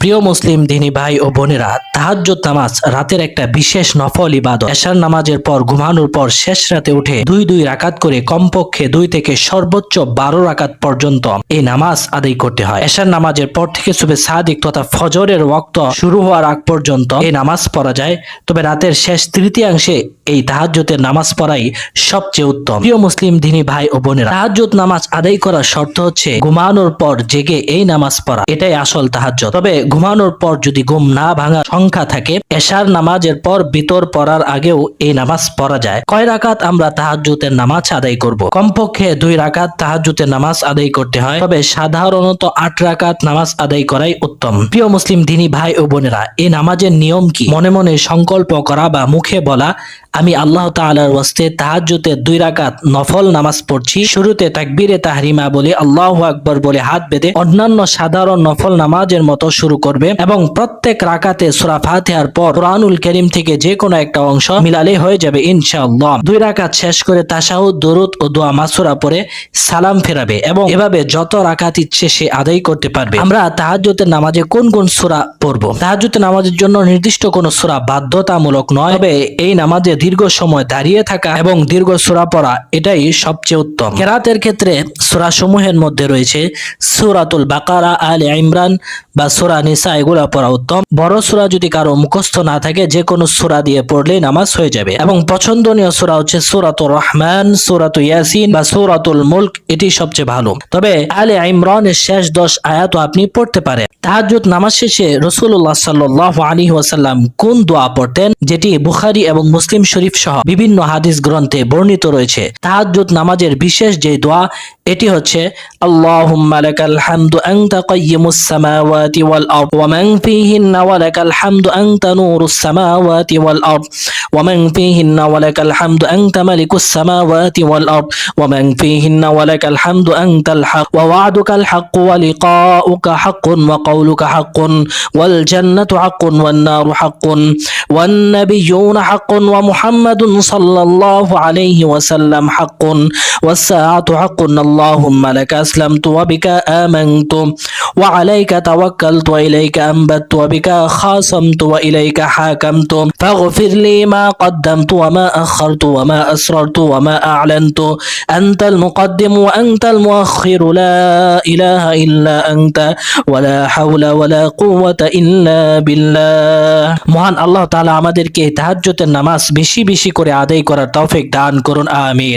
প্রিয় মুসলিম দিনী ভাই ও বোনেরা, তাহাজ্জুদ নামাজ রাতের একটা বিশেষ নফল ইবাদত। এশার নামাজের পর ঘুমানোর পর শেষ রাতে উঠে দুই রাকাত করে কমপক্ষে 2 থেকে সর্বোচ্চ 12 রাকাত পর্যন্ত এই নামাজ আদায় করতে হয়। এশার নামাজের পর থেকে সুবে সাদিক তথা ফজরের ওয়াক্ত শুরু হওয়ার আগ পর্যন্ত এই নামাজ পড়া যায়। তবে রাতের শেষ তৃতীয়াংশে এই তাহাজ্জুদের নামাজ পড়াই সবচেয়ে উত্তম। প্রিয় মুসলিম দিনী ভাই ও বোনেরা, তাহাজ্জুদ নামাজ আদায় করার শর্ত হচ্ছে ঘুমানোর পর জেগে এই নামাজ পড়া, এটাই আসল তাহাজ্জুদ। তবে ঘুমানোর পর যদি ঘুম না ভাঙা সংখ্যা থাকে, এশার নামাজের পর বিতর পড়ার আগেও এই নামাজ পড়া যায়। কয় রাকাত আমরা তাহাজ্জুদের নামাজ আদায় করব? কমপক্ষে 2 রাকাত তাহাজ্জুদের নামাজ আদায় করতে হয়। তবে সাধারণত 8 রাকাত নামাজ আদায় করাই উত্তম। প্রিয় মুসলিম দিনী ভাই ও বোনেরা, এই নামাজের নিয়ম কি? মনে মনে সংকল্প করা বা মুখে বলা, আমি আল্লাহ তাআলার ওয়াস্তে তাহাজ্জুদের 2 রাকাত নফল নামাজ পড়ছি। শুরুতে তাকবীরে তাহরিমা বলে আল্লাহু আকবার বলে হাত বেঁধে অন্যান্য সাধারণ নফল নামাজের মতো শুরু করবে এবং প্রত্যেক রাকাতে সূরা ফাতিহার পর কুরআনুল কারীম থেকে যে কোনো একটা অংশ মিলালে হয়ে যাবে ইনশাআল্লাহ। 2 রাকাত শেষ করে তাশাহুদ, দুরূদ ও দোয়া মাসুরা পড়ে সালাম ফেরাবে এবং এভাবে যত রাকাত ইচ্ছে সে আদায় করতে পারবে। আমরা তাহাজ্জুদের নামাজে কোন কোন সূরা পড়ব? তাহাজ্জুদের নামাজের জন্য নির্দিষ্ট কোনো সূরা বাধ্যতামূলক নয়, তবে এই নামাজে দীর্ঘ সময় দাঁড়িয়ে থাকা এবং দীর্ঘ সূরা পড়া এটাই সবচেয়ে উত্তম। কেরাতের ক্ষেত্রে সূরা সমূহের মধ্যে রয়েছে সূরাতুল বাকারা, আলে ইমরান বা সূরা নিসা, এগুলা পড়া উত্তম। বড় সূরা যদি কারো মুখস্থ না থাকে, যে কোনো সূরা দিয়ে পড়লেই নামাজ হয়ে যাবে এবং পছন্দনীয় সূরা হচ্ছে সূরাতুর রহমান, সূরাতুল ইয়াসিন বা সূরাতুল মুলক, এটি সবচেয়ে ভালো। তবে আলে ইমরানের শেষ 10 আয়াতও আপনি পড়তে পারেন। তাহাজ্জুদ নামাজ শেষে রাসূলুল্লাহ সাল্লাল্লাহু আলাইহি ওয়াসাল্লাম কোন দোয়া পড়তেন, যেটি বুখারী এবং মুসলিম শরীফ সহ বিভিন্ন হাদিস গ্রন্থে বর্ণিত রয়েছে? তাহাজ্জুদ নামাজের বিশেষ যে দোয়া, এটি হচ্ছে আল্লাহুম্মা লাকাল হামদু আনতা কাইয়্যিমুস সামাওয়াতি ওয়াল আরদ ওয়া মান ফীহিন্না ওয়া লাকাল হামদু আনতা নূরুস সামাওয়াতি ওয়াল আরদ ওয়া মান ফীহিন্না ওয়া লাকাল হামদু আনতা মালিকুস সামাওয়াতি ওয়াল আরদ ওয়া মান ফীহিন্না ওয়া লাকাল হামদু আনতাল হক ওয়া ওয়া'দুকাল হক ওয়া লিকাউকা হাক্কুন ওয়া কওলুকা হাক্কুন ওয়াল জান্নাতু হাক্কুন ওয়ান নারু হাক্কুন ওয়ান নাবিয়্যুনা হাক্কুন ওয়া মুহাম্মাদুন সাল্লাল্লাহু আলাইহি ওয়াসাল্লাম হাক্কুন ওয়াস সাআতু হাক্কুন আল্লাহুম্মা লাকা আসলামতু ওয়া বিকা আমানতু ওয়া আলাইকা তাওয়াক্কালতু ওয়া ইলাইকা আনবাতু ওয়া বিকা খাসামতু ওয়া ইলাইকা হাকামতু ফাগফির লি মা قدمت وما أخرت وما أسررت وما أعلنت أنت المقدم وأنت المؤخر لا إله إلا أنت ولا حول ولا قوة إلا بالله। মহান আল্লাহ তাআলা আমাদেরকে তাহাজ্জুদের নামাজ বেশি বেশি করে আদায় করার তৌফিক দান করুন, আমিন।